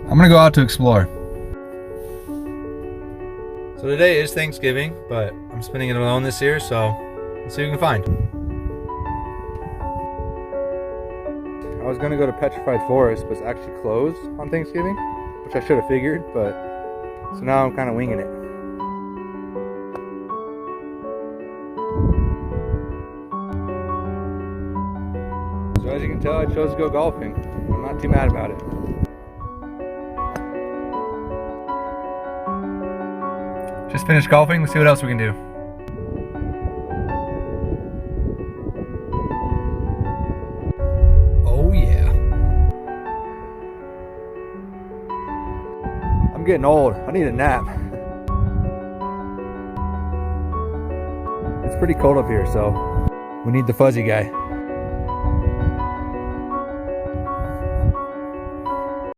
I'm gonna go out to explore. So today is Thanksgiving, but I'm spending it alone this year, so let's see what we can find. I was gonna go to Petrified Forest, but it's actually closed on Thanksgiving, which I should have figured, but so now I'm kind of winging it. So as you can tell, I chose to go golfing. I'm not too mad about it. Just finished golfing. Let's see what else we can do. Oh yeah. I'm getting old. I need a nap. It's pretty cold up here, so we need the fuzzy guy.